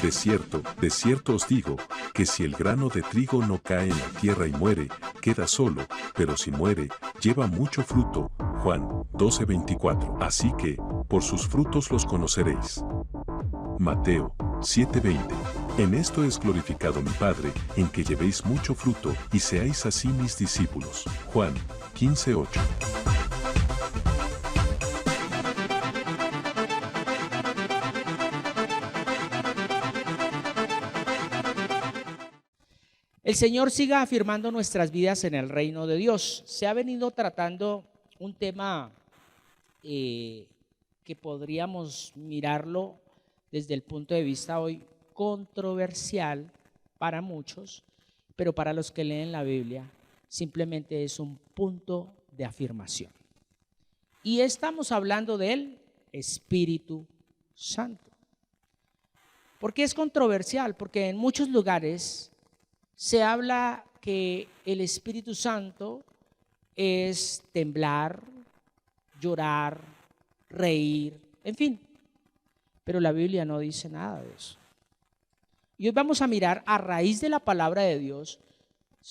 de cierto os digo, que si el grano de trigo no cae en la tierra y muere, queda solo, pero si muere, lleva mucho fruto. Juan 12:24. Así que, por sus frutos los conoceréis. Mateo 7:20. En esto es glorificado mi Padre, en que llevéis mucho fruto y seáis así mis discípulos. Juan 15:8. El Señor siga afirmando nuestras vidas en el reino de Dios. Se ha venido tratando un tema que podríamos mirarlo desde el punto de vista hoy controversial para muchos, pero para los que leen la Biblia simplemente es un punto de afirmación. Y estamos hablando del Espíritu Santo. ¿Por qué es controversial? Porque en muchos lugares se habla que el Espíritu Santo es temblar, llorar, reír, en fin. Pero la Biblia no dice nada de eso. Y hoy vamos a mirar a raíz de la palabra de Dios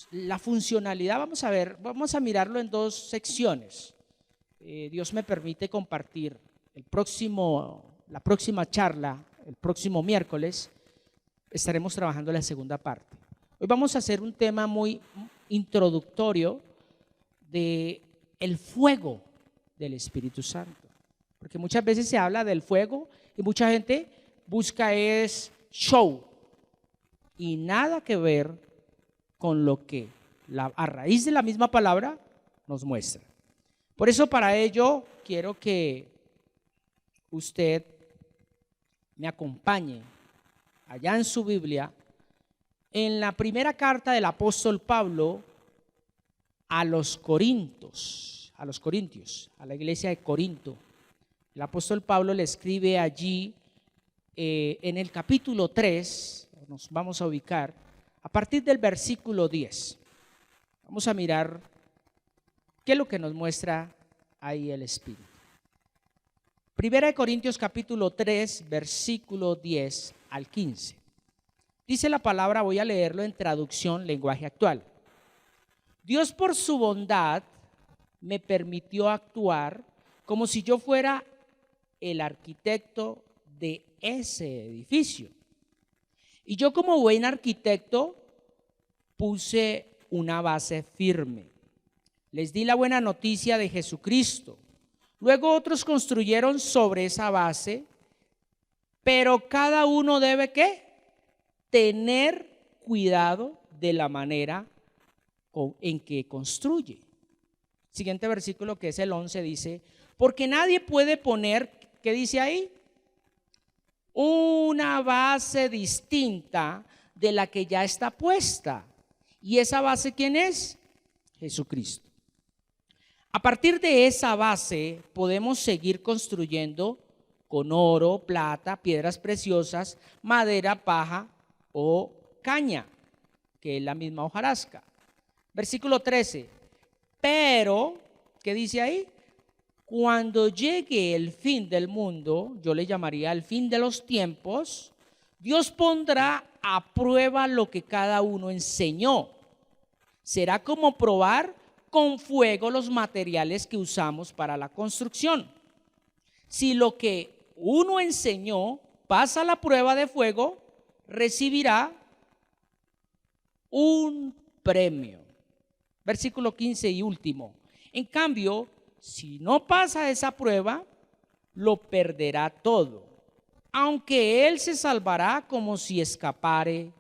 la funcionalidad. Vamos a mirarlo en dos secciones. Dios me permite compartir la próxima charla, el próximo miércoles, estaremos trabajando la segunda parte. Hoy vamos a hacer un tema muy introductorio de el fuego del Espíritu Santo, porque muchas veces se habla del fuego y mucha gente busca es show y nada que ver con lo que a raíz de la misma palabra nos muestra. Por eso para ello quiero que usted me acompañe allá en su Biblia en la primera carta del apóstol Pablo a los Corintios, a la iglesia de Corinto. El apóstol Pablo le escribe allí en el capítulo 3, nos vamos a ubicar, a partir del versículo 10. Vamos a mirar qué es lo que nos muestra ahí el Espíritu. Primera de Corintios capítulo 3, versículo 10 al 15. Dice la palabra, voy a leerlo en traducción, lenguaje actual. Dios por su bondad me permitió actuar como si yo fuera el arquitecto de ese edificio. Y yo como buen arquitecto puse una base firme. Les di la buena noticia de Jesucristo. Luego otros construyeron sobre esa base, pero cada uno debe ¿qué? Tener cuidado de la manera en que construye. Siguiente versículo, que es el 11, dice, porque nadie puede poner, ¿qué dice ahí? Una base distinta de la que ya está puesta. ¿Y esa base quién es? Jesucristo. A partir de esa base podemos seguir construyendo con oro, plata, piedras preciosas, madera, paja o caña, que es la misma hojarasca. Versículo 13. Pero, ¿qué dice ahí? Cuando llegue el fin del mundo, yo le llamaría el fin de los tiempos, Dios pondrá a prueba lo que cada uno enseñó. Será como probar con fuego los materiales que usamos para la construcción. Si lo que uno enseñó pasa la prueba de fuego, recibirá un premio. Versículo 15 y último. En cambio, si no pasa esa prueba, lo perderá todo, aunque él se salvará como si escapare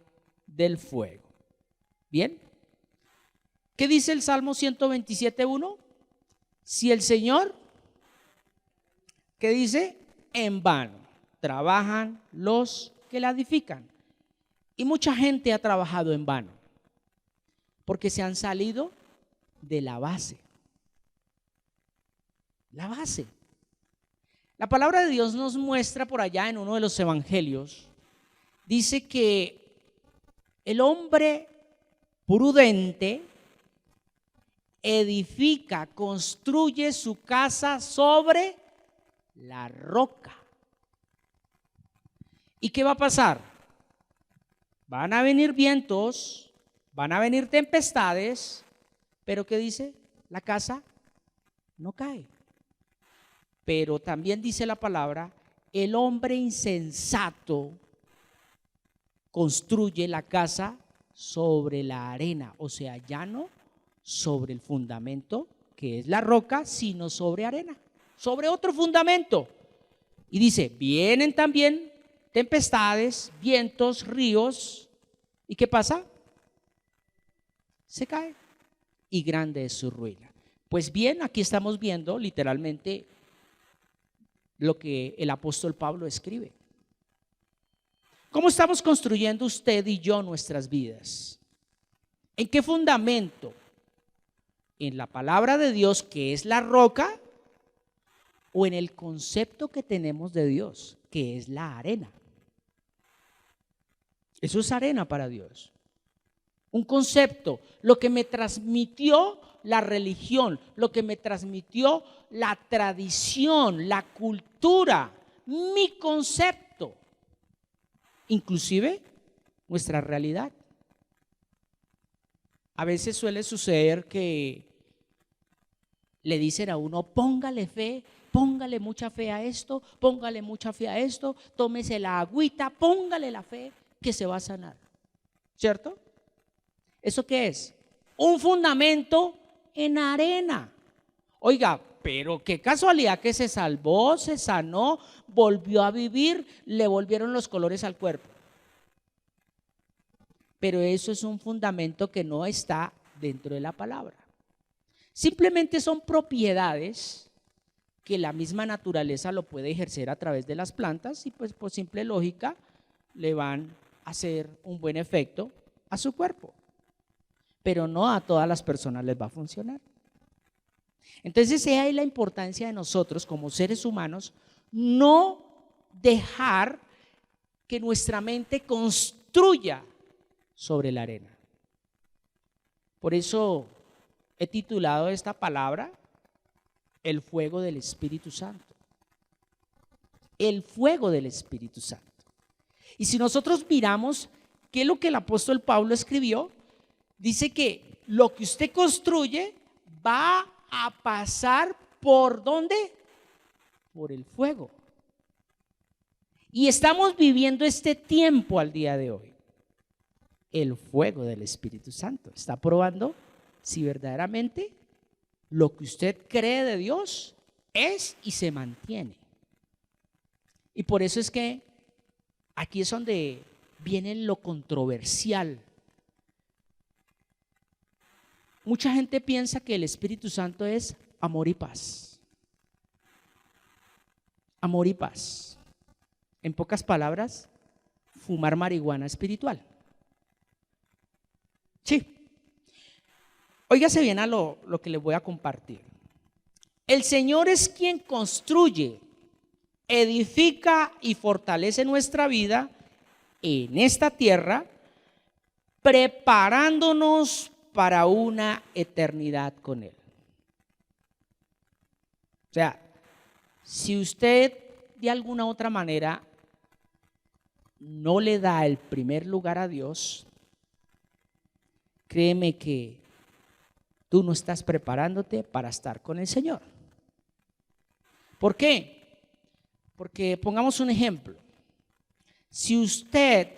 del fuego. Bien. ¿Qué dice el Salmo 127:1? Si el Señor, ¿qué dice? En vano trabajan los que la edifican. Y mucha gente ha trabajado en vano, porque se han salido de la base. La base. La palabra de Dios nos muestra por allá en uno de los evangelios, dice que el hombre prudente edifica, construye su casa sobre la roca. ¿Y qué va a pasar? Van a venir vientos, van a venir tempestades, pero ¿qué dice? La casa no cae. Pero también dice la palabra, el hombre insensato construye la casa sobre la arena, o sea, ya no sobre el fundamento que es la roca, sino sobre arena, sobre otro fundamento. Y dice, vienen también tempestades, vientos, ríos, ¿y qué pasa? Se cae y grande es su ruina. Pues bien, aquí estamos viendo literalmente lo que el apóstol Pablo escribe. ¿Cómo estamos construyendo usted y yo nuestras vidas? ¿En qué fundamento? ¿En la palabra de Dios, que es la roca, o en el concepto que tenemos de Dios, que es la arena? Eso es arena para Dios. Un concepto, lo que me transmitió la religión, lo que me transmitió la tradición, la cultura, mi concepto, inclusive nuestra realidad. A veces suele suceder que le dicen a uno, póngale fe, póngale mucha fe a esto, póngale mucha fe a esto, tómese la agüita, póngale la fe que se va a sanar, ¿cierto? ¿Eso qué es? Un fundamento en arena. Oiga, pero qué casualidad que se salvó, se sanó, volvió a vivir, le volvieron los colores al cuerpo. Pero eso es un fundamento que no está dentro de la palabra. Simplemente son propiedades que la misma naturaleza lo puede ejercer a través de las plantas y pues por simple lógica le van a hacer un buen efecto a su cuerpo. Pero no a todas las personas les va a funcionar. Entonces, esa es la importancia de nosotros como seres humanos, no dejar que nuestra mente construya sobre la arena. Por eso he titulado esta palabra el fuego del Espíritu Santo. El fuego del Espíritu Santo. Y si nosotros miramos qué es lo que el apóstol Pablo escribió, dice que lo que usted construye va a pasar ¿por dónde? Por el fuego. Y estamos viviendo este tiempo al día de hoy. El fuego del Espíritu Santo está probando si verdaderamente lo que usted cree de Dios es y se mantiene. Y por eso es que aquí es donde viene lo controversial. Mucha gente piensa que el Espíritu Santo es amor y paz. Amor y paz. En pocas palabras, fumar marihuana espiritual. Sí. Óigase bien a lo que les voy a compartir. El Señor es quien construye, edifica y fortalece nuestra vida en esta tierra, preparándonos para una eternidad con Él. O sea, si usted de alguna otra manera no le da el primer lugar a Dios, créeme que tú no estás preparándote para estar con el Señor. ¿Por qué? Porque pongamos un ejemplo. Si usted,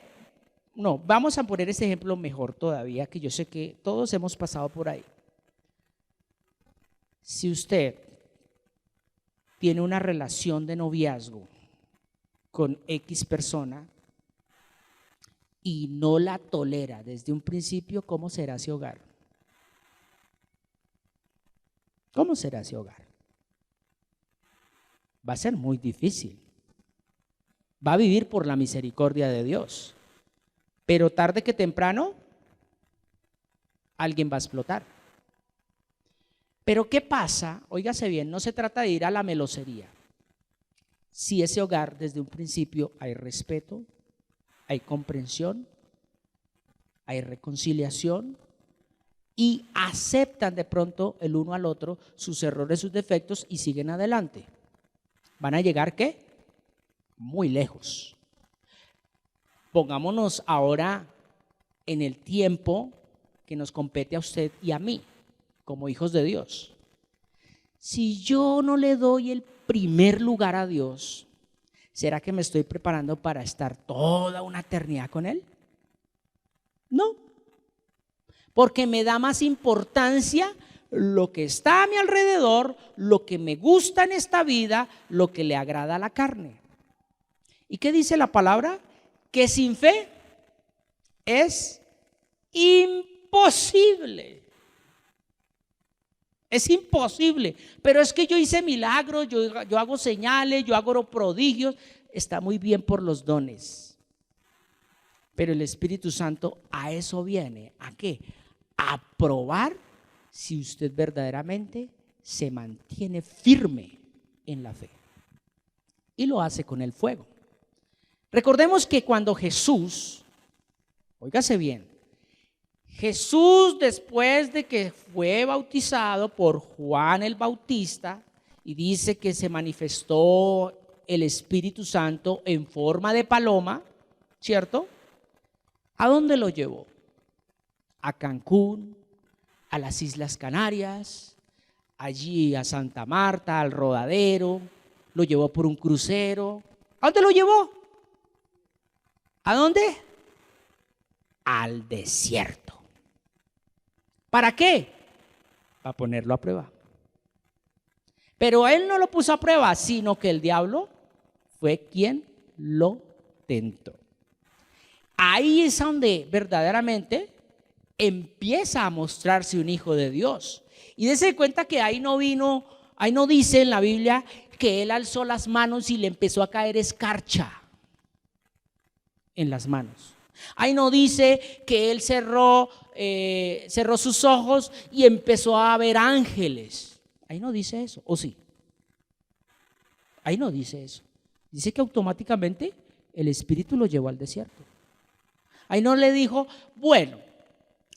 no, vamos a poner este ejemplo mejor todavía, que yo sé que todos hemos pasado por ahí. Si usted tiene una relación de noviazgo con X persona y no la tolera desde un principio, ¿cómo será ese hogar? ¿Cómo será ese hogar? Va a ser muy difícil. Va a vivir por la misericordia de Dios, pero tarde que temprano alguien va a explotar. Pero ¿qué pasa? Óigase bien, no se trata de ir a la melosería. Si ese hogar desde un principio hay respeto, hay comprensión, hay reconciliación y aceptan de pronto el uno al otro sus errores, sus defectos y siguen adelante. ¿Van a llegar qué? Muy lejos. Pongámonos ahora en el tiempo que nos compete a usted y a mí, como hijos de Dios. Si yo no le doy el primer lugar a Dios, ¿será que me estoy preparando para estar toda una eternidad con Él? No, porque me da más importancia lo que está a mi alrededor, lo que me gusta en esta vida, lo que le agrada a la carne. ¿Y qué dice la palabra? Que sin fe es imposible. Es imposible. Pero es que yo hice milagros, yo hago señales, yo hago prodigios. Está muy bien por los dones. Pero el Espíritu Santo a eso viene. ¿A qué? A probar si usted verdaderamente se mantiene firme en la fe. Y lo hace con el fuego. Recordemos que cuando Jesús, óigase bien, Jesús, después de que fue bautizado por Juan el Bautista, y dice que se manifestó el Espíritu Santo en forma de paloma, ¿cierto? ¿A dónde lo llevó? A Cancún, a las Islas Canarias, allí a Santa Marta, al Rodadero, lo llevó por un crucero. ¿A dónde lo llevó? ¿A dónde? Al desierto. ¿Para qué? Para ponerlo a prueba. Pero él no lo puso a prueba, sino que el diablo fue quien lo tentó. Ahí es donde verdaderamente empieza a mostrarse un hijo de Dios. Y dése cuenta que ahí no dice en la Biblia que él alzó las manos y le empezó a caer escarcha en las manos. Ahí no dice que él cerró sus ojos y empezó a ver ángeles. Ahí no dice eso, ¿o sí? Ahí no dice eso. Dice que automáticamente el Espíritu lo llevó al desierto. Ahí no le dijo, bueno,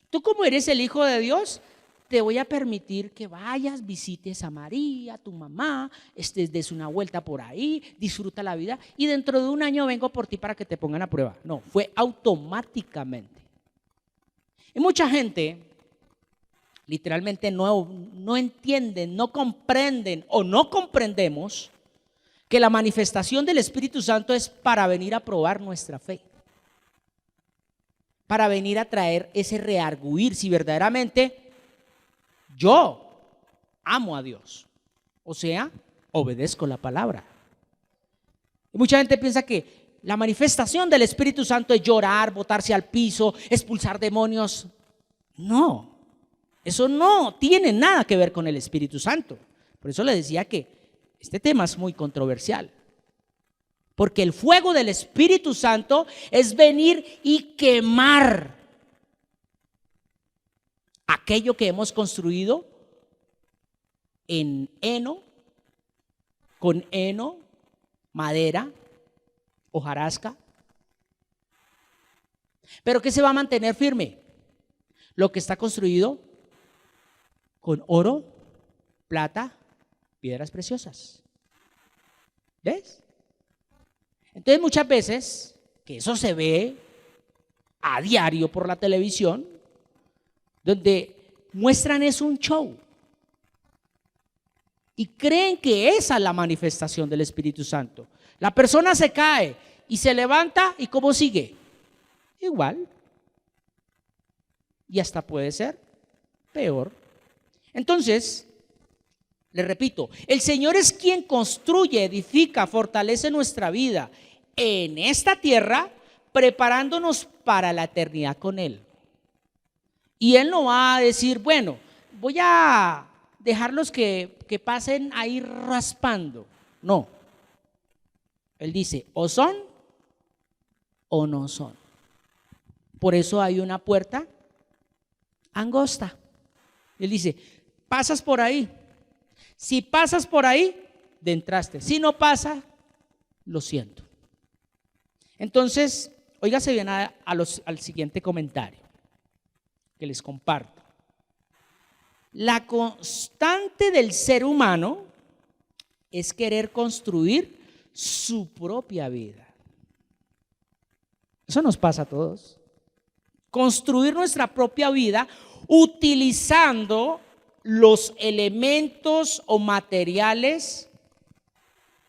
tú como eres el Hijo de Dios, te voy a permitir que vayas, visites a María, a tu mamá, des una vuelta por ahí, disfruta la vida y dentro de un año vengo por ti para que te pongan a prueba. No, fue automáticamente. Y mucha gente literalmente no entienden, no comprenden o no comprendemos que la manifestación del Espíritu Santo es para venir a probar nuestra fe, para venir a traer ese reargüir si verdaderamente yo amo a Dios, o sea, obedezco la palabra. Y mucha gente piensa que la manifestación del Espíritu Santo es llorar, botarse al piso, expulsar demonios. No, eso no tiene nada que ver con el Espíritu Santo. Por eso le decía que este tema es muy controversial. Porque el fuego del Espíritu Santo es venir y quemar aquello que hemos construido en heno, con heno, madera, hojarasca. Pero ¿qué se va a mantener firme? Lo que está construido con oro, plata, piedras preciosas. ¿Ves? Entonces muchas veces, que eso se ve a diario por la televisión, donde muestran es un show y creen que esa es la manifestación del Espíritu Santo. La persona se cae y se levanta y ¿cómo sigue? Igual. Y hasta puede ser peor. Entonces, le repito, el Señor es quien construye, edifica, fortalece nuestra vida en esta tierra, preparándonos para la eternidad con Él. Y Él no va a decir, bueno, voy a dejarlos que pasen ahí raspando. No. Él dice, o son o no son. Por eso hay una puerta angosta. Él dice, pasas por ahí. Si pasas por ahí, entraste. Si no pasa, lo siento. Entonces, óigase bien al siguiente comentario que les comparto. La constante del ser humano es querer construir su propia vida. Eso nos pasa a todos. construir nuestra propia vida utilizando los elementos o materiales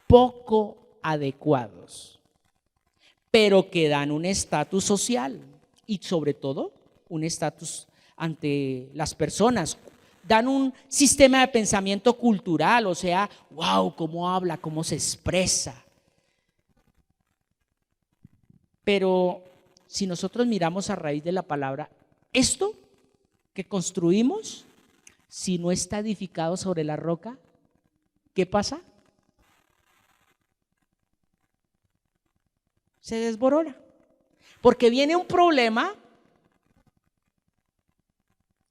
poco adecuados, pero que dan un estatus social y sobre todo un estatus ante las personas. Dan un sistema de pensamiento cultural, o sea, wow, cómo habla, cómo se expresa. Pero si nosotros miramos a raíz de la palabra, esto que construimos, si no está edificado sobre la roca, ¿qué pasa? Se desborona. Porque viene un problema,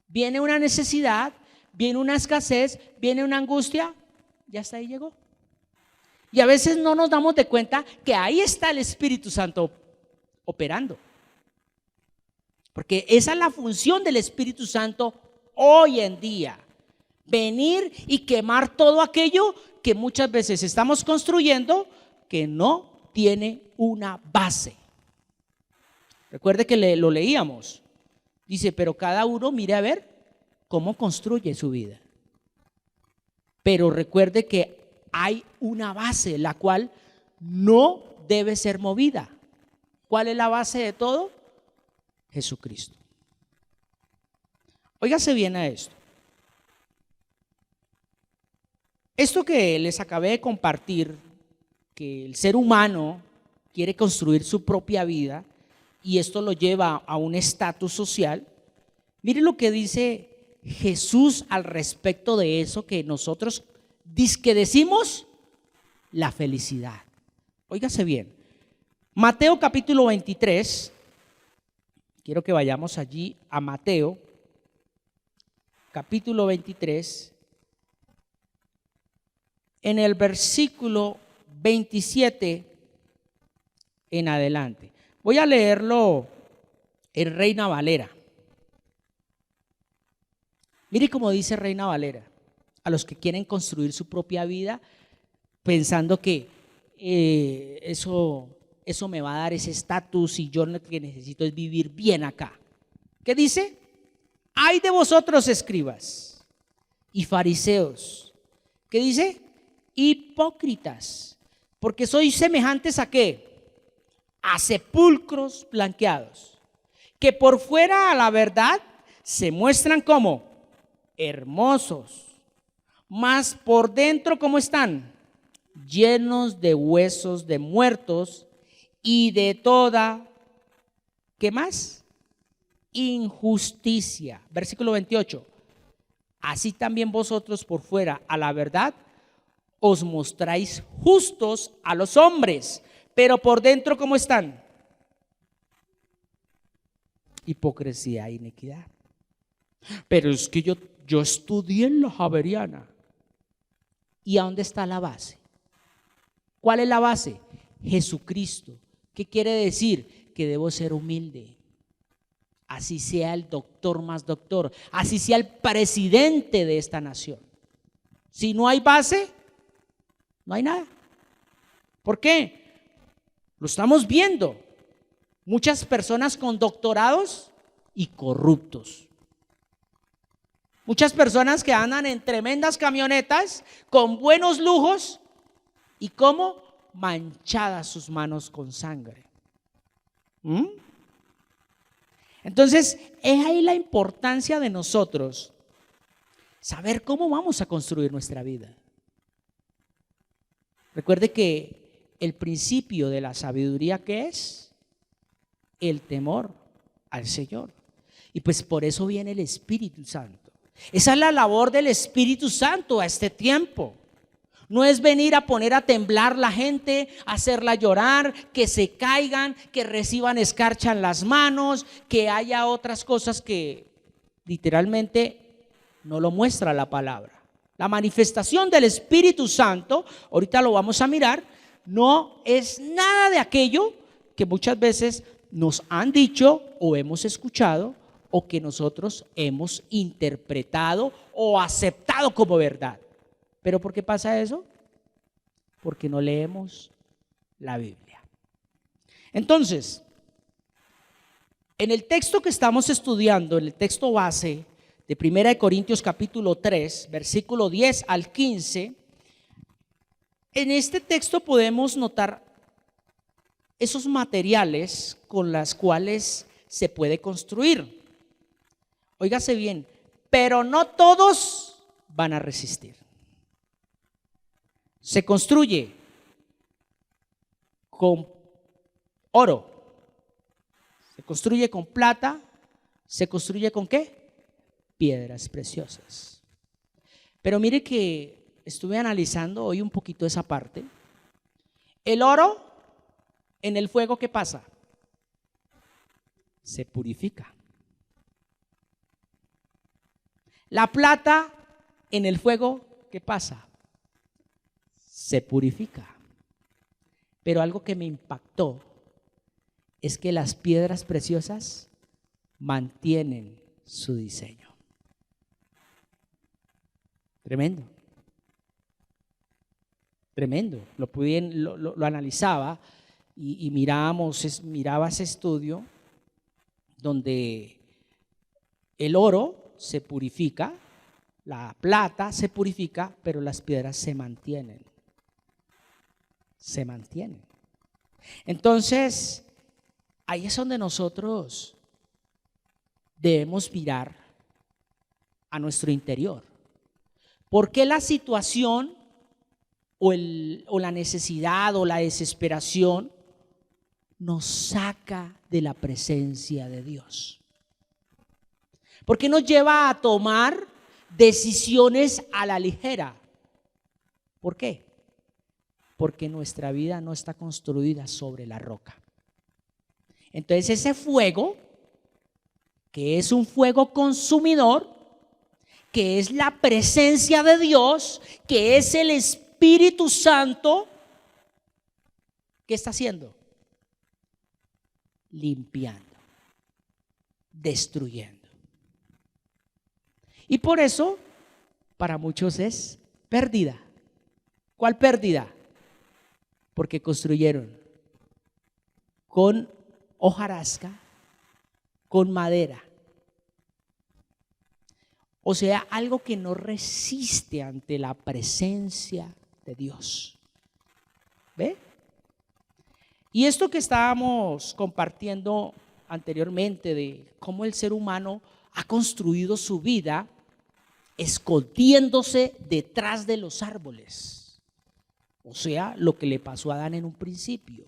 viene una necesidad, viene una escasez, viene una angustia, ya hasta ahí llegó. Y a veces no nos damos de cuenta que ahí está el Espíritu Santo operando. Porque esa es la función del Espíritu Santo hoy en día. Venir y quemar todo aquello que muchas veces estamos construyendo que no tiene una base. Recuerde que lo leíamos. Dice, pero cada uno mire a ver cómo construye su vida. Pero recuerde que hay una base la cual no debe ser movida. ¿Cuál es la base de todo? Jesucristo. Óigase bien a esto. Esto que les acabé de compartir, que el ser humano quiere construir su propia vida y esto lo lleva a un estatus social. Mire lo que dice Jesús al respecto de eso que nosotros dizque decimos la felicidad. Óigase bien. Mateo capítulo 23. Quiero que vayamos allí a Mateo capítulo 23. En el versículo 27 en adelante. Voy a leerlo en Reina Valera. Mire cómo dice Reina Valera a los que quieren construir su propia vida pensando que eso me va a dar ese estatus y yo lo que necesito es vivir bien acá. ¿Qué dice? Ay de vosotros, escribas y fariseos. ¿Qué dice? Hipócritas, porque sois semejantes ¿a qué? A sepulcros blanqueados, que por fuera a la verdad se muestran como hermosos, mas por dentro ¿cómo están? Llenos de huesos de muertos y de toda, ¿qué más? Injusticia. Versículo 28. Así también vosotros por fuera a la verdad os mostráis justos a los hombres, pero por dentro ¿cómo están? Hipocresía e iniquidad. Pero es que yo estudié en la Javeriana. ¿Y a dónde está la base? ¿Cuál es la base? Jesucristo. ¿Qué quiere decir? Que debo ser humilde. Así sea el doctor más doctor, así sea el presidente de esta nación. Si no hay base, no hay nada. ¿Por qué? Lo estamos viendo. Muchas personas con doctorados y corruptos. Muchas personas que andan en tremendas camionetas con buenos lujos y como manchadas sus manos con sangre. Entonces, es ahí la importancia de nosotros saber cómo vamos a construir nuestra vida. Recuerde que el principio de la sabiduría, ¿qué es? El temor al Señor. Y pues por eso viene el Espíritu Santo. Esa es la labor del Espíritu Santo a este tiempo. No es venir a poner a temblar la gente, hacerla llorar, que se caigan, que reciban escarcha en las manos, que haya otras cosas que literalmente no lo muestra la palabra. La manifestación del Espíritu Santo, ahorita lo vamos a mirar, no es nada de aquello que muchas veces nos han dicho o hemos escuchado o que nosotros hemos interpretado o aceptado como verdad. ¿Pero por qué pasa eso? Porque no leemos la Biblia. Entonces, En el texto que estamos estudiando, en el texto base de 1 Corintios capítulo 3, versículo 10 al 15, en este texto podemos notar esos materiales con los cuales se puede construir. Óigase bien, pero no todos van a resistir. Se construye con oro, se construye con plata, se construye con ¿qué? Piedras preciosas. Pero mire que estuve analizando hoy un poquito esa parte. El oro en el fuego, ¿qué pasa? Se purifica. La plata en el fuego, ¿qué pasa? Se purifica. Pero algo que me impactó es que las piedras preciosas mantienen su diseño. Tremendo. Tremendo. Lo analizaba y miraba ese estudio donde el oro se purifica, la plata se purifica, pero las piedras se mantienen. Se mantienen. Entonces, ahí es donde nosotros debemos mirar a nuestro interior. ¿Por qué la situación o la necesidad o la desesperación nos saca de la presencia de Dios? ¿Por qué nos lleva a tomar decisiones a la ligera? ¿Por qué? Porque nuestra vida no está construida sobre la roca. Entonces ese fuego, que es un fuego consumidor, que es la presencia de Dios, que es el Espíritu Santo, ¿qué está haciendo? Limpiando, destruyendo. Y por eso, para muchos es pérdida. ¿Cuál pérdida? Porque construyeron con hojarasca, con madera. O sea, algo que no resiste ante la presencia de Dios. ¿Ve? Y esto que estábamos compartiendo anteriormente de cómo el ser humano ha construido su vida escondiéndose detrás de los árboles. O sea, lo que le pasó a Adán en un principio.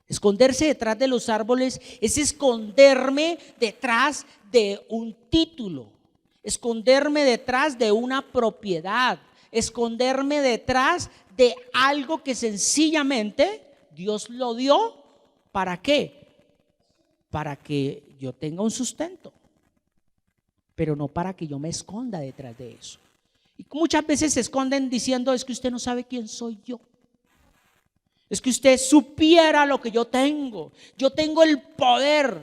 Esconderse detrás de los árboles es esconderme detrás de un título, esconderme detrás de una propiedad, esconderme detrás de algo que sencillamente Dios lo dio. ¿Para qué? Para que yo tenga un sustento, pero no para que yo me esconda detrás de eso. Y muchas veces se esconden diciendo: es que usted no sabe quién soy yo. Es que usted supiera lo que yo tengo el poder.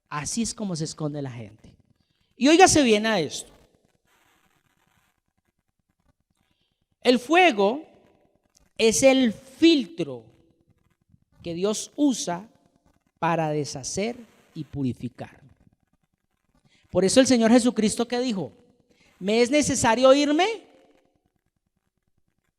Así es como se esconde la gente. Y óigase bien a esto. El fuego es el filtro que Dios usa para deshacer y purificar. Por eso el Señor Jesucristo, ¿qué dijo? Me es necesario irme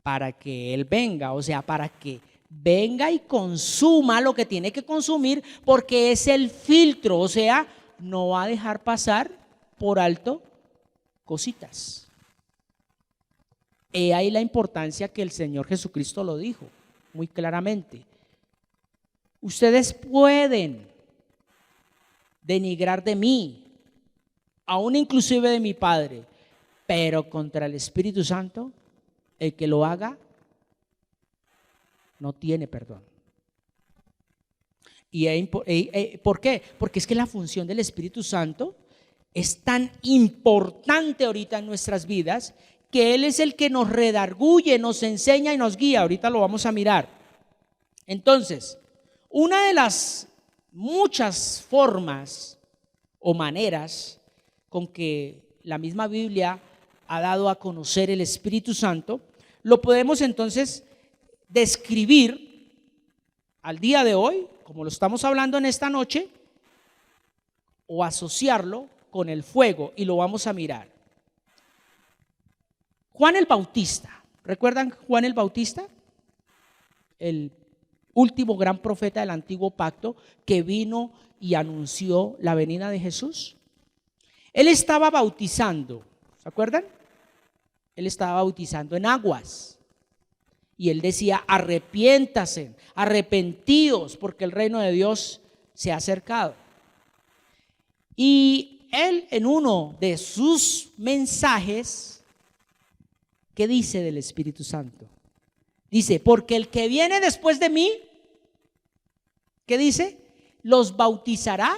para que Él venga, o sea, para que venga y consuma lo que tiene que consumir, porque es el filtro, o sea, no va a dejar pasar por alto cositas. He ahí la importancia que el Señor Jesucristo lo dijo muy claramente. Ustedes pueden denigrar de mí, aún inclusive de mi Padre, pero contra el Espíritu Santo, el que lo haga no tiene perdón. ¿Por qué? Porque es que la función del Espíritu Santo es tan importante ahorita en nuestras vidas, que Él es el que nos redarguye, nos enseña y nos guía. Ahorita lo vamos a mirar. Entonces, una de las muchas formas o maneras con que la misma Biblia ha dado a conocer el Espíritu Santo, lo podemos entonces describir al día de hoy, como lo estamos hablando en esta noche, o asociarlo con el fuego, y lo vamos a mirar. Juan el Bautista, ¿recuerdan Juan el Bautista? El último gran profeta del antiguo pacto que vino y anunció la venida de Jesús. Él estaba bautizando, ¿se acuerdan? Él estaba bautizando en aguas. Y él decía: arrepiéntase, arrepentíos, porque el reino de Dios se ha acercado. Y él, en uno de sus mensajes, ¿qué dice del Espíritu Santo? Dice: porque el que viene después de mí, ¿qué dice? Los bautizará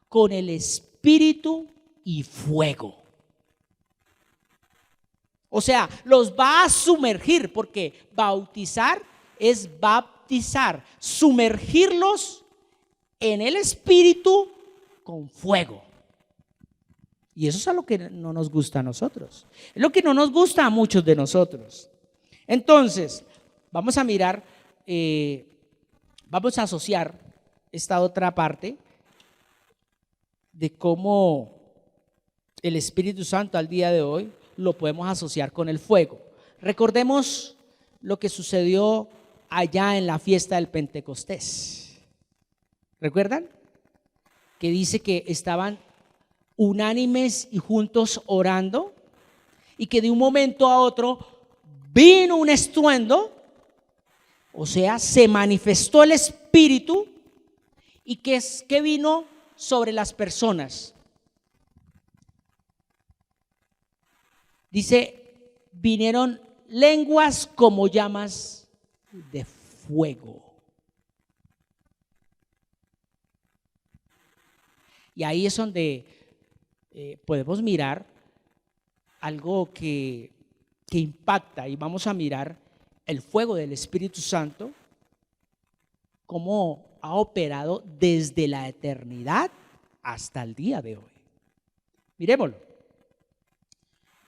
con el Espíritu y fuego. O sea, los va a sumergir, porque bautizar es baptizar, sumergirlos en el Espíritu con fuego. Y eso es a lo que no nos gusta a nosotros, es lo que no nos gusta a muchos de nosotros. Entonces, vamos a mirar, vamos a asociar esta otra parte de cómo el Espíritu Santo al día de hoy lo podemos asociar con el fuego. Recordemos lo que sucedió allá en la fiesta del Pentecostés. ¿Recuerdan? Que dice que estaban unánimes y juntos orando, y que de un momento a otro vino un estruendo, o sea, se manifestó el Espíritu. ¿Y que vino sobre las personas? Dice: vinieron lenguas como llamas de fuego. Y ahí es donde podemos mirar algo que impacta, y vamos a mirar el fuego del Espíritu Santo, cómo ha operado desde la eternidad hasta el día de hoy. Miremoslo.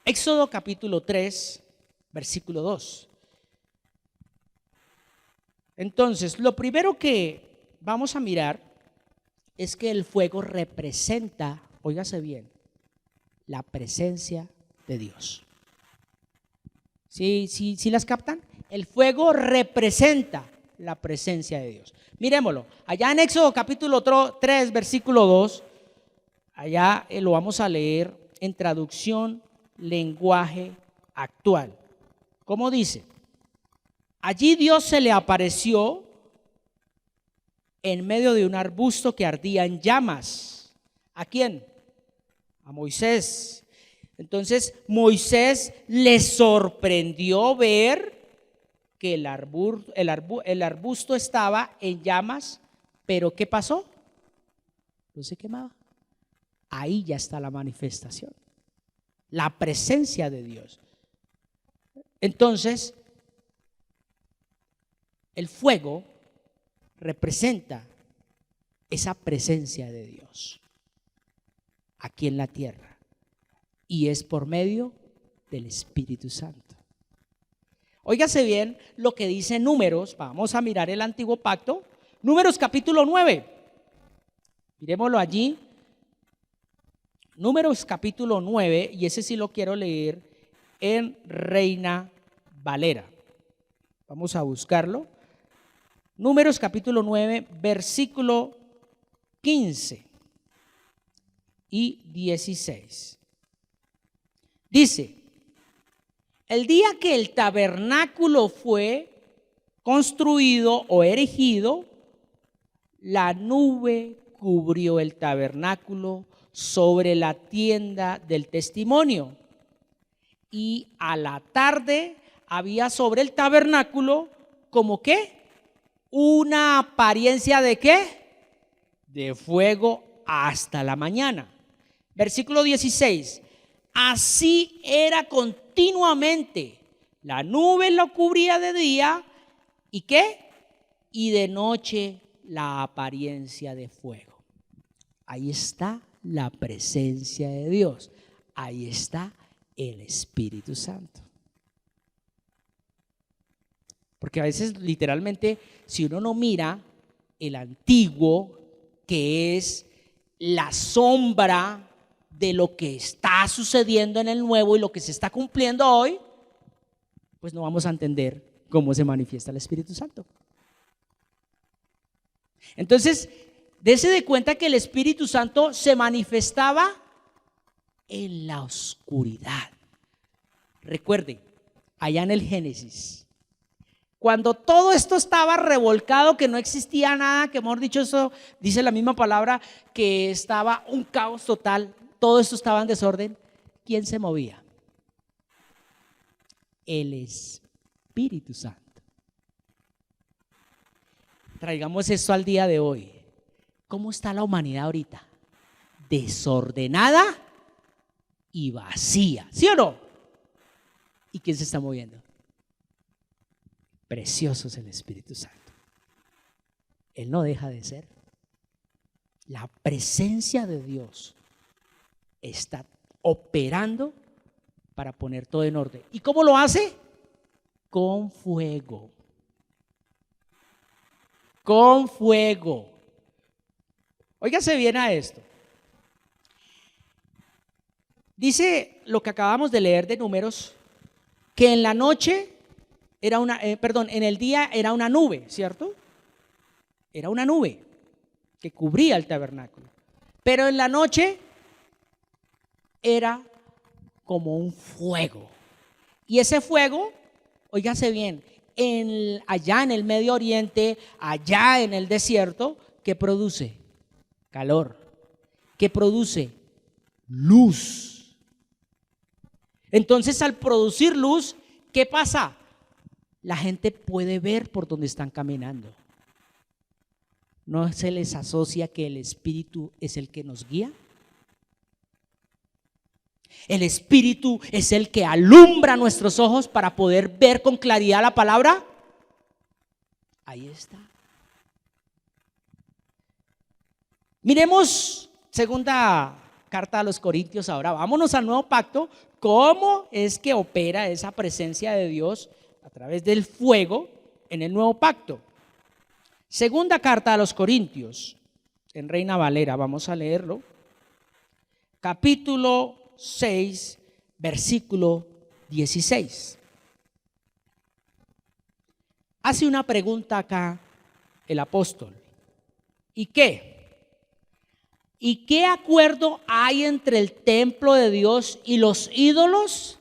Éxodo capítulo 3, versículo 2. Entonces, lo primero que vamos a mirar es que el fuego representa, óigase bien, la presencia de Dios. ¿Sí las captan? El fuego representa la presencia de Dios. Miremoslo, allá en Éxodo capítulo 3, versículo 2, allá lo vamos a leer en traducción lenguaje actual. ¿Cómo dice? Allí Dios se le apareció en medio de un arbusto que ardía en llamas. ¿A quién? A Moisés. Entonces Moisés le sorprendió ver que el arbusto estaba en llamas, pero ¿qué pasó? No se quemaba. Ahí ya está la manifestación, la presencia de Dios. Entonces, el fuego representa esa presencia de Dios aquí en la tierra, y es por medio del Espíritu Santo. Óigase bien lo que dice Números. Vamos a mirar el antiguo pacto, Números capítulo 9. Miremoslo allí. Números capítulo 9, y ese sí lo quiero leer en Reina Valera. Vamos a buscarlo. Números capítulo 9, versículo 15 y 16. Dice: el día que el tabernáculo fue construido o erigido, la nube cubrió el tabernáculo sobre la tienda del testimonio, y a la tarde había sobre el tabernáculo como que una apariencia de ¿qué? De fuego hasta la mañana. Versículo 16. Así era continuamente, la nube lo cubría de día, ¿y qué? Y de noche la apariencia de fuego. Ahí está la presencia de Dios, ahí está el Espíritu Santo. Porque a veces literalmente, si uno no mira el antiguo, que es la sombra de lo que está sucediendo en el nuevo y lo que se está cumpliendo hoy, pues no vamos a entender cómo se manifiesta el Espíritu Santo. Entonces, dése de cuenta que el Espíritu Santo se manifestaba en la oscuridad. Recuerde, allá en el Génesis, cuando todo esto estaba revolcado, que no existía nada, que mejor dicho, eso dice la misma palabra, que estaba un caos total, todo esto estaba en desorden, ¿quién se movía? El Espíritu Santo. Traigamos esto al día de hoy. ¿Cómo está la humanidad ahorita? Desordenada y vacía, ¿sí o no? ¿Y quién se está moviendo? Precioso es el Espíritu Santo. Él no deja de ser. La presencia de Dios está operando para poner todo en orden. ¿Y cómo lo hace? Con fuego. Con fuego. Óigase bien a esto. Dice lo que acabamos de leer de Números, que en la noche era en el día era una nube, ¿cierto? Era una nube que cubría el tabernáculo. Pero en la noche era como un fuego. Y ese fuego, óigase bien, allá en el Medio Oriente, allá en el desierto, ¿qué produce? Calor. ¿Qué produce? Luz. Entonces, al producir luz, ¿qué pasa? La gente puede ver por donde están caminando. ¿No se les asocia que el Espíritu es el que nos guía? El Espíritu es el que alumbra nuestros ojos para poder ver con claridad la palabra. Ahí está. Miremos segunda carta a los Corintios ahora. Vámonos al nuevo pacto. ¿Cómo es que opera esa presencia de Dios a través del fuego en el nuevo pacto? Segunda carta a los Corintios, en Reina Valera, vamos a leerlo. Capítulo 6, versículo 16. Hace una pregunta acá el apóstol. ¿Y qué? ¿Y qué acuerdo hay entre el templo de Dios y los ídolos?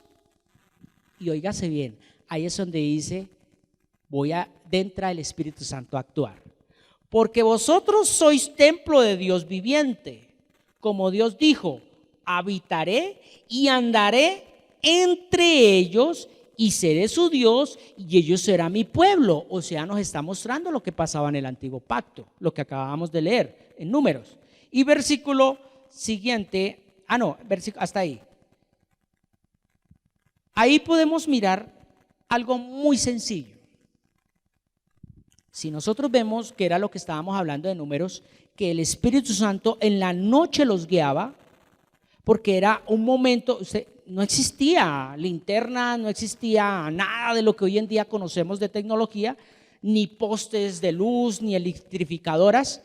Y óigase bien, ahí es donde dice, entra el Espíritu Santo a actuar. Porque vosotros sois templo de Dios viviente, como Dios dijo, habitaré y andaré entre ellos y seré su Dios y ellos serán mi pueblo. O sea, nos está mostrando lo que pasaba en el antiguo pacto, lo que acabamos de leer en Números. Y versículo siguiente, hasta ahí. Ahí podemos mirar algo muy sencillo. Si nosotros vemos que era lo que estábamos hablando de Números, que el Espíritu Santo en la noche los guiaba, porque era un momento, no existía linterna, no existía nada de lo que hoy en día conocemos de tecnología, ni postes de luz, ni electrificadoras,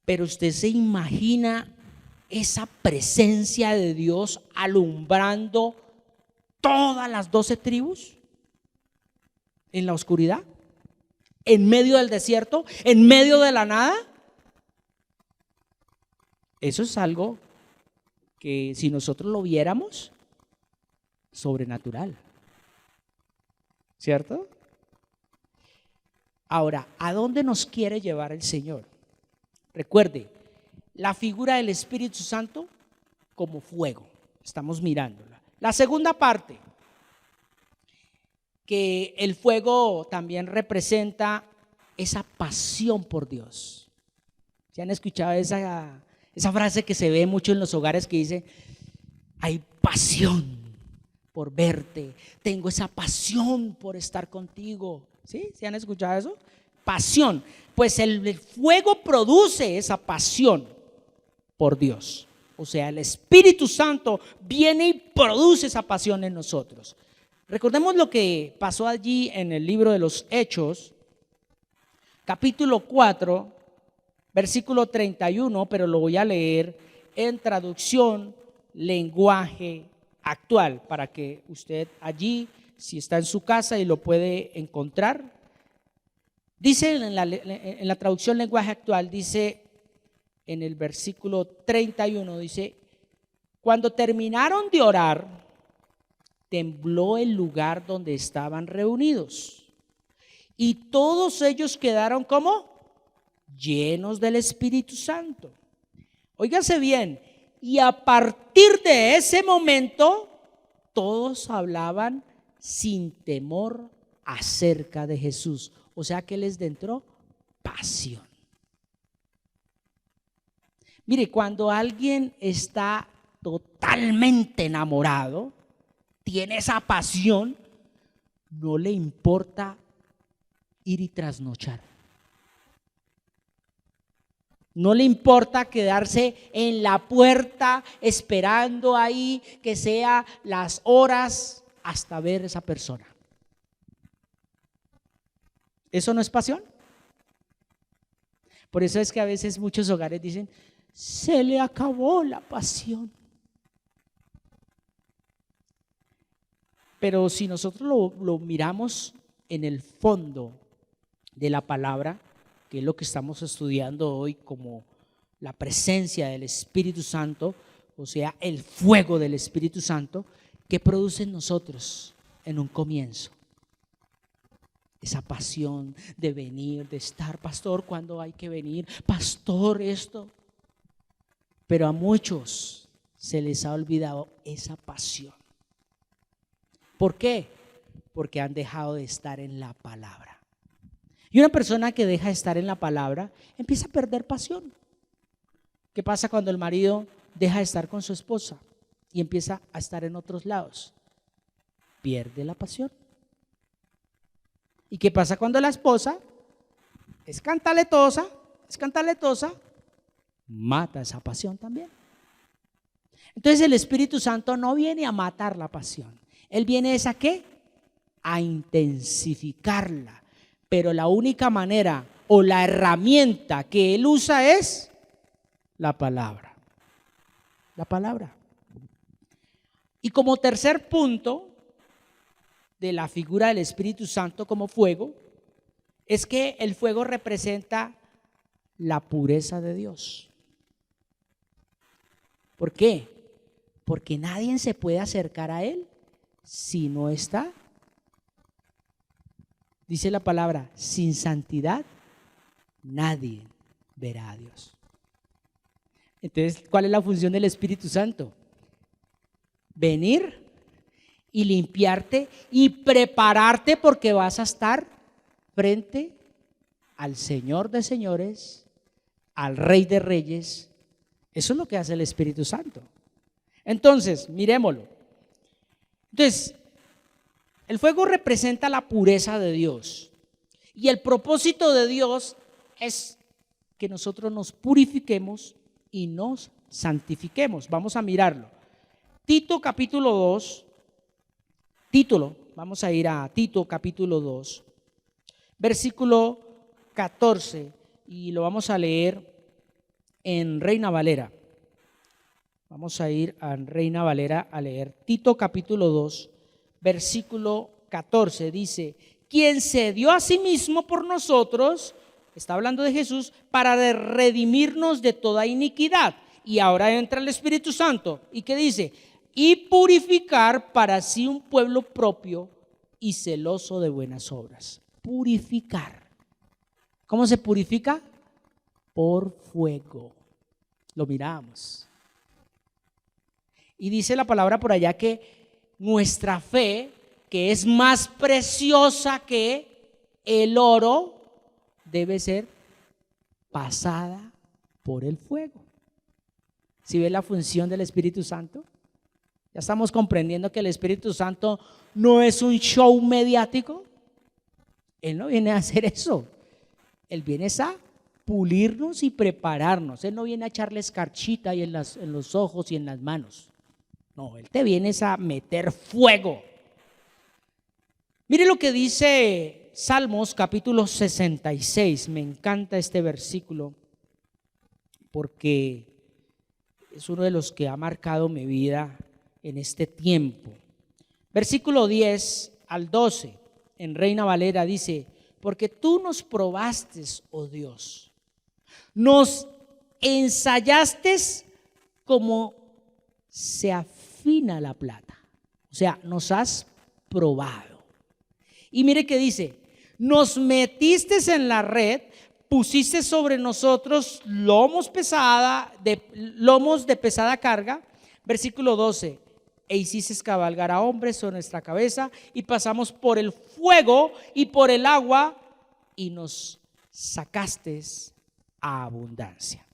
pero usted se imagina esa presencia de Dios alumbrando todas las 12 tribus en la oscuridad, en medio del desierto, en medio de la nada. Eso es algo que si nosotros lo viéramos, sobrenatural, ¿cierto? Ahora, ¿a dónde nos quiere llevar el Señor? Recuerde, la figura del Espíritu Santo como fuego, estamos mirándola. La segunda parte, que el fuego también representa esa pasión por Dios. ¿Se han escuchado esa frase que se ve mucho en los hogares que dice, hay pasión por verte, tengo esa pasión por estar contigo? ¿Sí? ¿Se han escuchado eso? Pasión. Pues el fuego produce esa pasión por Dios. O sea, el Espíritu Santo viene y produce esa pasión en nosotros. Recordemos lo que pasó allí en el libro de los Hechos, capítulo 4, versículo 31, pero lo voy a leer en traducción lenguaje actual, para que usted allí, si está en su casa y lo puede encontrar. Dice en la traducción lenguaje actual, dice en el versículo 31, dice: cuando terminaron de orar, tembló el lugar donde estaban reunidos, y todos ellos quedaron como llenos del Espíritu Santo. Óigase bien, y a partir de ese momento, todos hablaban sin temor acerca de Jesús. O sea que les entró pasión. Mire, cuando alguien está totalmente enamorado, tiene esa pasión, no le importa ir y trasnochar. No le importa quedarse en la puerta esperando ahí que sea las horas hasta ver a esa persona. ¿Eso no es pasión? Por eso es que a veces muchos hogares dicen: se le acabó la pasión. Pero si nosotros lo miramos en el fondo de la palabra, que es lo que estamos estudiando hoy como la presencia del Espíritu Santo, o sea, el fuego del Espíritu Santo, ¿qué produce en nosotros en un comienzo? Esa pasión de venir, de estar, pastor, ¿cuándo hay que venir? Pastor, esto. Pero a muchos se les ha olvidado esa pasión. ¿Por qué? Porque han dejado de estar en la palabra. Y una persona que deja de estar en la palabra empieza a perder pasión. ¿Qué pasa cuando el marido deja de estar con su esposa y empieza a estar en otros lados? Pierde la pasión. ¿Y qué pasa cuando la esposa es cantaletosa? Mata esa pasión también. Entonces el Espíritu Santo no viene a matar la pasión. Él viene ¿a qué? A intensificarla. Pero la única manera o la herramienta que Él usa es la palabra. La palabra. Y como tercer punto de la figura del Espíritu Santo como fuego, es que el fuego representa la pureza de Dios. ¿Por qué? Porque nadie se puede acercar a Él si no está, dice la palabra, sin santidad nadie verá a Dios. Entonces, ¿cuál es la función del Espíritu Santo? Venir y limpiarte y prepararte, porque vas a estar frente al Señor de señores, al Rey de reyes. Eso es lo que hace el Espíritu Santo. Entonces, miremoslo. Entonces, el fuego representa la pureza de Dios, y el propósito de Dios es que nosotros nos purifiquemos y nos santifiquemos. Vamos a mirarlo. Tito capítulo 2, vamos a ir a Tito capítulo 2, versículo 14, y lo vamos a leer en Reina Valera. Vamos a ir a Reina Valera a leer Tito capítulo 2, versículo 14. Dice: quien se dio a sí mismo por nosotros, está hablando de Jesús, para redimirnos de toda iniquidad. Y ahora entra el Espíritu Santo. ¿Y qué dice? Y purificar para sí un pueblo propio y celoso de buenas obras. Purificar. ¿Cómo se purifica? Por fuego. Lo miramos. Y dice la palabra por allá que nuestra fe, que es más preciosa que el oro, debe ser pasada por el fuego. ¿Sí ve la función del Espíritu Santo? Ya estamos comprendiendo que el Espíritu Santo no es un show mediático. Él no viene a hacer eso. Él viene a pulirnos y prepararnos. Él no viene a echarle escarchita ahí en los ojos y en las manos. No, Él te viene a meter fuego. Mire lo que dice Salmos capítulo 66. Me encanta este versículo. porque es uno de los que ha marcado mi vida en este tiempo. Versículo 10 al 12 en Reina Valera dice: porque tú nos probaste, oh Dios, nos ensayaste como se afina la plata. O sea, nos has probado. Y mire que dice: nos metiste en la red, pusiste sobre nosotros lomos de pesada carga. Versículo 12: e hiciste cabalgar a hombres sobre nuestra cabeza, y pasamos por el fuego y por el agua, y nos sacaste a abundancia.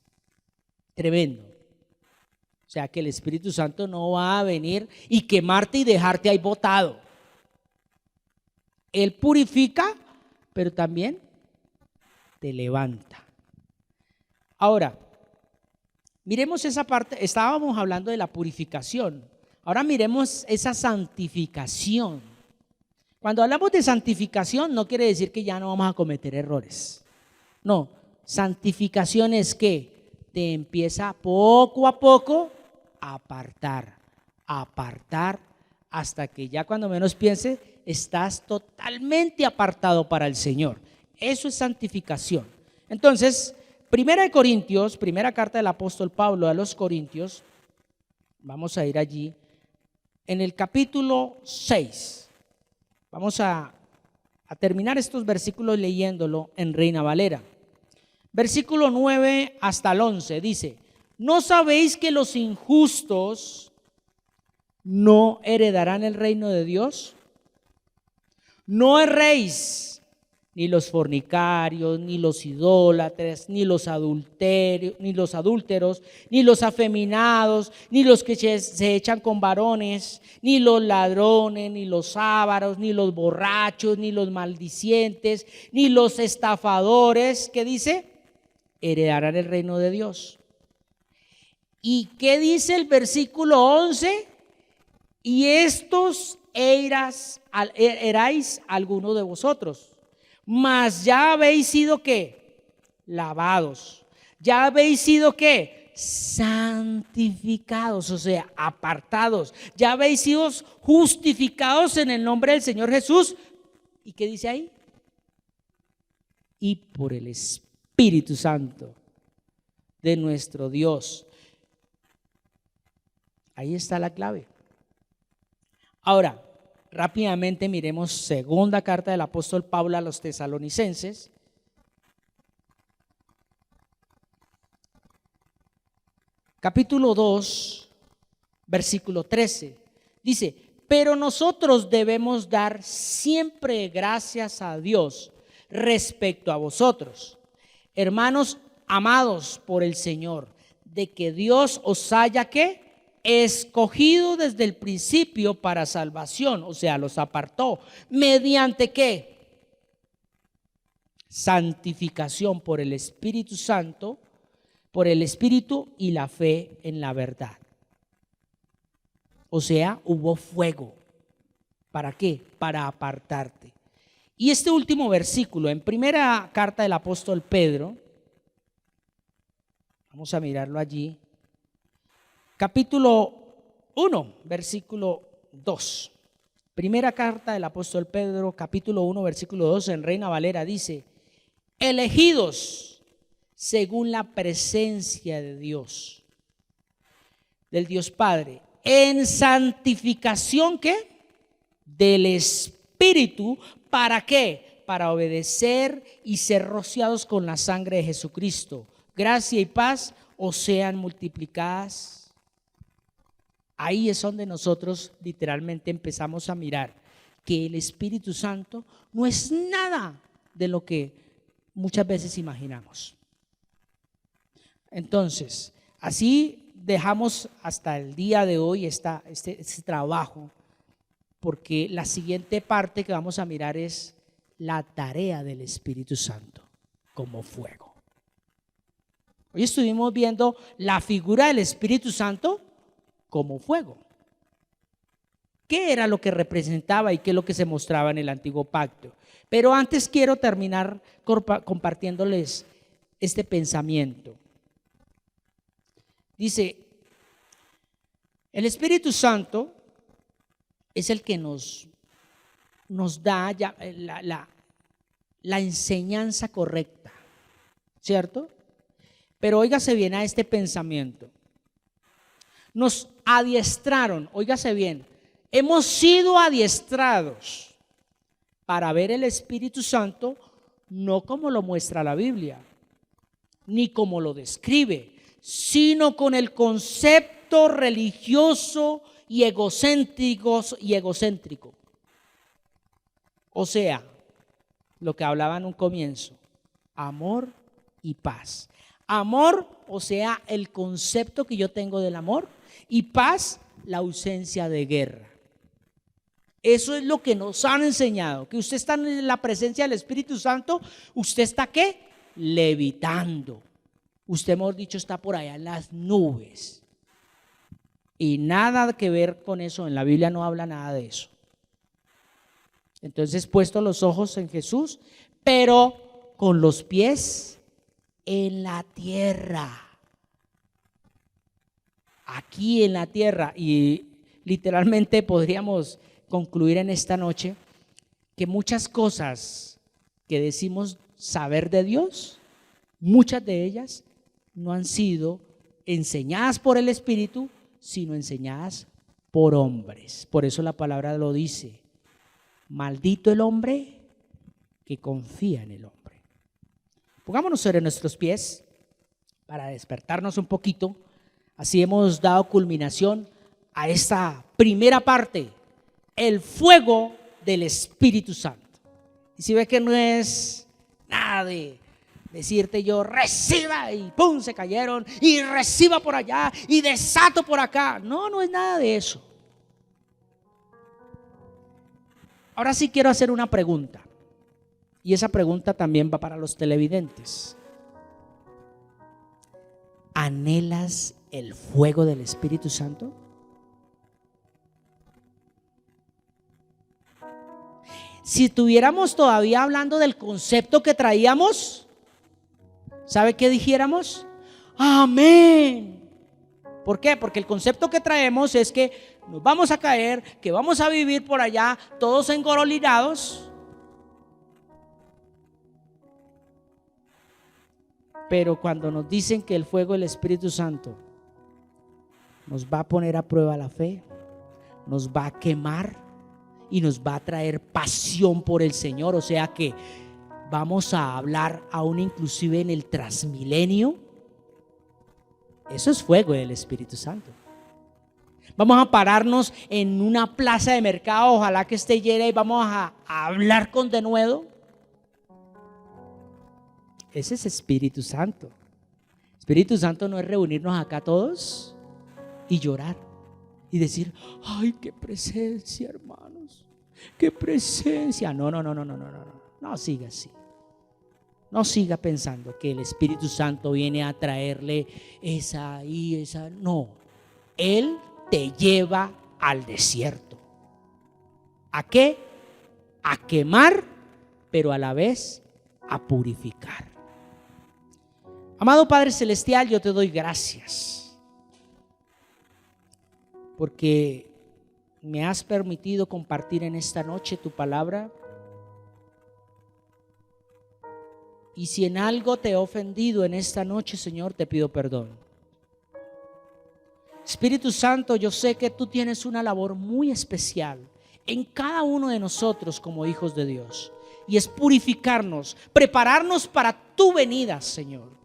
Tremendo. O sea que el Espíritu Santo no va a venir y quemarte y dejarte ahí botado. Él purifica, pero también te levanta. Ahora, miremos esa parte. Estábamos hablando de la purificación. Ahora miremos esa santificación. Cuando hablamos de santificación, no quiere decir que ya no vamos a cometer errores. No, santificación es que te empieza poco a poco a apartar, hasta que ya cuando menos pienses, estás totalmente apartado para el Señor. Eso es santificación. Entonces, primera carta del apóstol Pablo a los Corintios, vamos a ir allí, en el capítulo 6. Vamos a terminar estos versículos leyéndolo en Reina Valera. Versículo 9 hasta el 11 dice: ¿no sabéis que los injustos no heredarán el reino de Dios? No erréis, ni los fornicarios, ni los idólatras, ni los adúlteros, ni los afeminados, ni los que se echan con varones, ni los ladrones, ni los ávaros, ni los borrachos, ni los maldicientes, ni los estafadores. ¿Qué dice? Heredarán el reino de Dios. ¿Y qué dice el versículo 11? Y estos erais alguno de vosotros, mas ya habéis sido ¿qué? Lavados. Ya habéis sido ¿qué? Santificados, o sea, apartados. Ya habéis sido justificados en el nombre del Señor Jesús. ¿Y qué dice ahí? Y por el Espíritu Santo de nuestro Dios. Ahí está la clave. Ahora, rápidamente miremos segunda carta del apóstol Pablo a los tesalonicenses. Capítulo 2, versículo 13. Dice: pero nosotros debemos dar siempre gracias a Dios respecto a vosotros, hermanos amados por el Señor, de que Dios os haya ¿qué? Escogido desde el principio para salvación, o sea, los apartó. ¿Mediante qué? Santificación por el Espíritu Santo, por el Espíritu y la fe en la verdad. O sea, hubo fuego. ¿Para qué? Para apartarte. Y este último versículo en primera carta del apóstol Pedro, vamos a mirarlo allí. Capítulo 1, versículo 2. Primera carta del apóstol Pedro, capítulo 1, versículo 2 en Reina Valera dice: elegidos según la presencia de Dios, del Dios Padre, en santificación ¿qué? Del Espíritu. ¿Para qué? Para obedecer y ser rociados con la sangre de Jesucristo. Gracia y paz os sean multiplicadas. Ahí es donde nosotros literalmente empezamos a mirar que el Espíritu Santo no es nada de lo que muchas veces imaginamos. Entonces, así dejamos hasta el día de hoy este trabajo, porque la siguiente parte que vamos a mirar es la tarea del Espíritu Santo como fuego. Hoy estuvimos viendo la figura del Espíritu Santo como fuego. ¿Qué era lo que representaba y qué es lo que se mostraba en el antiguo pacto? Pero antes quiero terminar compartiéndoles este pensamiento. Dice, el Espíritu Santo es el que nos da ya la enseñanza correcta, ¿cierto? Pero óigase bien a este pensamiento. Nos adiestraron, óigase bien, hemos sido adiestrados para ver el Espíritu Santo no como lo muestra la Biblia, ni como lo describe, sino con el concepto religioso y egocéntrico. O sea, lo que hablaba en un comienzo, amor y paz. Amor, o sea, el concepto que yo tengo del amor, y paz, la ausencia de guerra. Eso es lo que nos han enseñado, que usted está en la presencia del Espíritu Santo, usted está ¿qué? Levitando. Usted, mejor dicho, está por allá en las nubes. Y nada que ver con eso, en la Biblia no habla nada de eso. Entonces, puesto los ojos en Jesús, pero con los pies en la tierra. Aquí en la tierra. Y literalmente podríamos concluir en esta noche que muchas cosas que decimos saber de Dios, muchas de ellas no han sido enseñadas por el Espíritu, sino enseñadas por hombres. Por eso la palabra lo dice: maldito el hombre que confía en el hombre. Pongámonos sobre nuestros pies para despertarnos un poquito. Así hemos dado culminación a esta primera parte, el fuego del Espíritu Santo. Y si ve que no es nada de decirte yo reciba y pum, se cayeron, y reciba por allá y desato por acá. No, no es nada de eso. Ahora sí quiero hacer una pregunta, y esa pregunta también va para los televidentes. ¿Anhelas el fuego del Espíritu Santo? Si estuviéramos todavía hablando del concepto que traíamos, ¿sabe qué dijéramos? Amén. ¿Por qué? Porque el concepto que traemos es que nos vamos a caer, que vamos a vivir por allá todos engorolinados. Pero cuando nos dicen que el fuego del Espíritu Santo nos va a poner a prueba la fe, nos va a quemar y nos va a traer pasión por el Señor, o sea que vamos a hablar aún inclusive en el transmilenio, eso es fuego del Espíritu Santo. Vamos a pararnos en una plaza de mercado, ojalá que esté llena, y vamos a hablar con denuedo. Ese es Espíritu Santo. Espíritu Santo no es reunirnos acá todos y llorar y decir: ay, qué presencia, hermanos, qué presencia. No siga así. No siga pensando que el Espíritu Santo viene a traerle esa y esa. No, Él te lleva al desierto. ¿A qué? A quemar, pero a la vez a purificar. Amado Padre Celestial, yo te doy gracias porque me has permitido compartir en esta noche tu palabra. Y si en algo te he ofendido en esta noche, Señor, te pido perdón. Espíritu Santo, yo sé que tú tienes una labor muy especial en cada uno de nosotros como hijos de Dios, y es purificarnos, prepararnos para tu venida, Señor.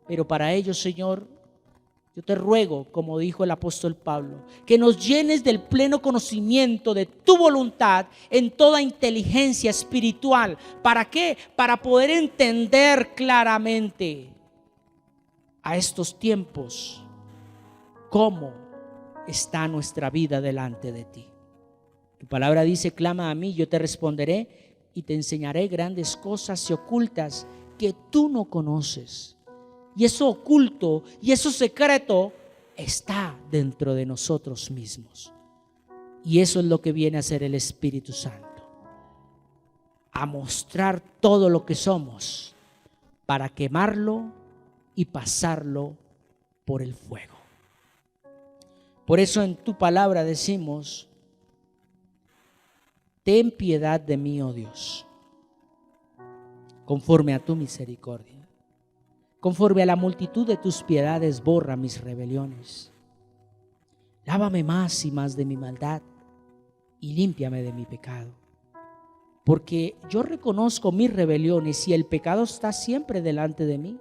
Pero para ello, Señor, yo te ruego, como dijo el apóstol Pablo, que nos llenes del pleno conocimiento de tu voluntad en toda inteligencia espiritual. ¿Para qué? Para poder entender claramente a estos tiempos cómo está nuestra vida delante de ti. Tu palabra dice: clama a mí, yo te responderé y te enseñaré grandes cosas y ocultas que tú no conoces. Y eso oculto y eso secreto está dentro de nosotros mismos. Y eso es lo que viene a hacer el Espíritu Santo: a mostrar todo lo que somos para quemarlo y pasarlo por el fuego. Por eso en tu palabra decimos: ten piedad de mí, oh Dios, conforme a tu misericordia. Conforme a la multitud de tus piedades, borra mis rebeliones. Lávame más y más de mi maldad y límpiame de mi pecado. Porque yo reconozco mis rebeliones y el pecado está siempre delante de mí.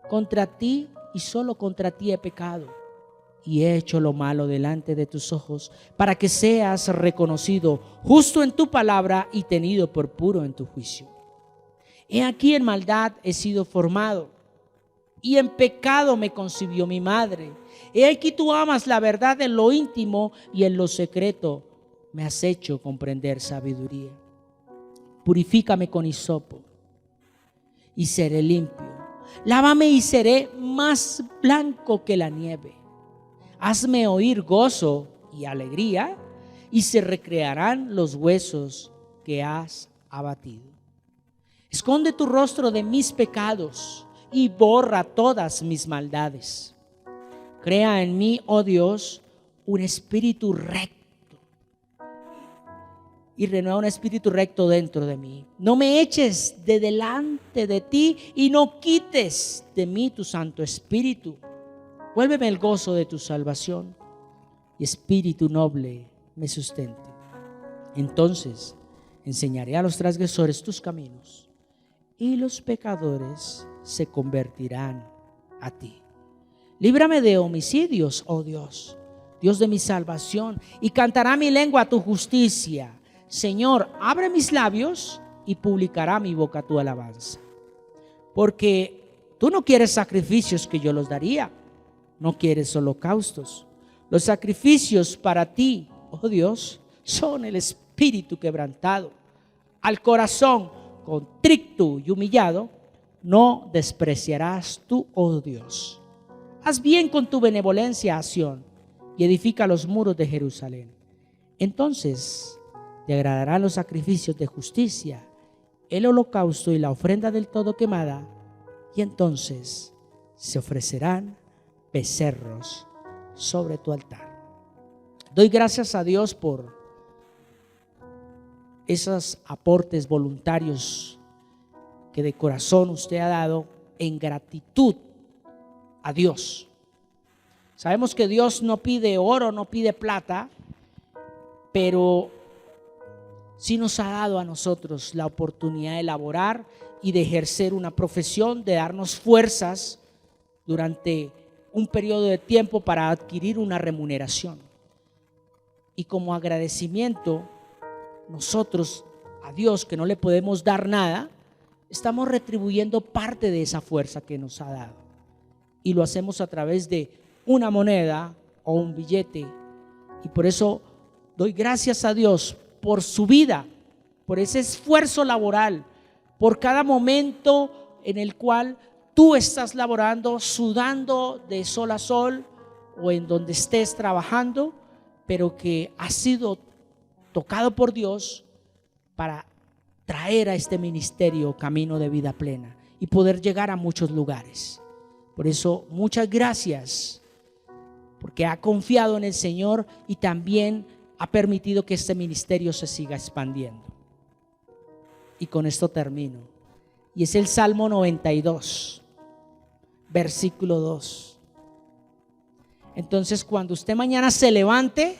Contra ti y solo contra ti he pecado y he hecho lo malo delante de tus ojos, para que seas reconocido justo en tu palabra y tenido por puro en tu juicio. He aquí en maldad he sido formado, y en pecado me concibió mi madre. He aquí tú amas la verdad en lo íntimo, y en lo secreto me has hecho comprender sabiduría. Purifícame con hisopo y seré limpio. Lávame y seré más blanco que la nieve. Hazme oír gozo y alegría, y se recrearán los huesos que has abatido. Esconde tu rostro de mis pecados y borra todas mis maldades. Crea en mí, oh Dios, un espíritu recto, y renueva un espíritu recto dentro de mí. No me eches de delante de ti y no quites de mí tu Santo Espíritu. Vuélveme el gozo de tu salvación y espíritu noble me sustente. Entonces enseñaré a los transgresores tus caminos y los pecadores se convertirán a ti. Líbrame de homicidios, oh Dios, Dios de mi salvación, y cantará mi lengua tu justicia. Señor, abre mis labios y publicará mi boca tu alabanza. Porque tú no quieres sacrificios que yo los daría, no quieres holocaustos. Los sacrificios para ti, oh Dios, son el espíritu quebrantado. Al corazón contrito y humillado no despreciarás tú, oh Dios. Haz bien con tu benevolencia a Sión y edifica los muros de Jerusalén. Entonces te agradarán los sacrificios de justicia, el holocausto y la ofrenda del todo quemada, y entonces se ofrecerán becerros sobre tu altar. Doy gracias a Dios por esos aportes voluntarios que de corazón usted ha dado en gratitud a Dios. Sabemos que Dios no pide oro, no pide plata, pero sí nos ha dado a nosotros la oportunidad de elaborar y de ejercer una profesión, de darnos fuerzas durante un periodo de tiempo para adquirir una remuneración. Y como agradecimiento, nosotros a Dios, que no le podemos dar nada, estamos retribuyendo parte de esa fuerza que nos ha dado. Y lo hacemos a través de una moneda o un billete. Y por eso doy gracias a Dios por su vida, por ese esfuerzo laboral, por cada momento en el cual tú estás laborando, sudando de sol a sol o en donde estés trabajando, pero que has sido tocado por Dios para traer a este ministerio Camino de Vida Plena y poder llegar a muchos lugares. Por eso, muchas gracias, porque ha confiado en el Señor y también ha permitido que este ministerio se siga expandiendo. Y con esto termino. Y es el Salmo 92, versículo 2. Entonces, cuando usted mañana se levante,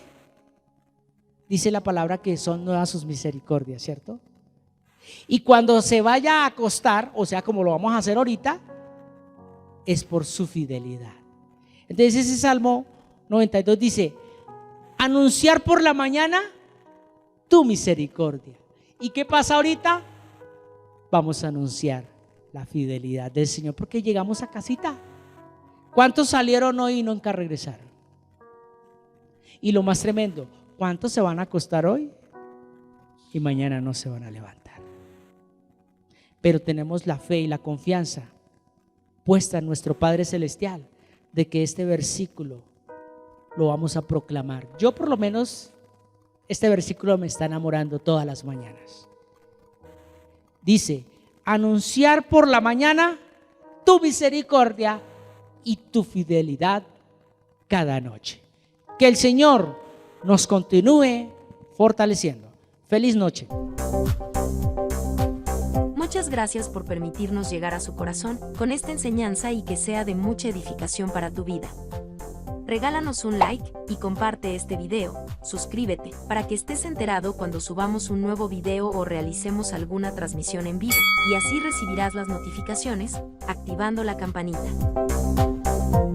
dice la palabra que son nuevas sus misericordias, ¿cierto? Y cuando se vaya a acostar, o sea, como lo vamos a hacer ahorita, es por su fidelidad. Entonces ese Salmo 92 dice: anunciar por la mañana tu misericordia. ¿Y qué pasa ahorita? Vamos a anunciar la fidelidad del Señor, porque llegamos a casita. ¿Cuántos salieron hoy y nunca regresaron? Y lo más tremendo, ¿cuántos se van a acostar hoy y mañana no se van a levantar? Pero tenemos la fe y la confianza puesta en nuestro Padre Celestial de que este versículo lo vamos a proclamar. Yo por lo menos este versículo me está enamorando todas las mañanas. Dice: anunciar por la mañana tu misericordia y tu fidelidad cada noche. Que el Señor nos continúe fortaleciendo. Feliz noche. Muchas gracias por permitirnos llegar a su corazón con esta enseñanza y que sea de mucha edificación para tu vida. Regálanos un like y comparte este video, suscríbete para que estés enterado cuando subamos un nuevo video o realicemos alguna transmisión en vivo, y así recibirás las notificaciones, activando la campanita.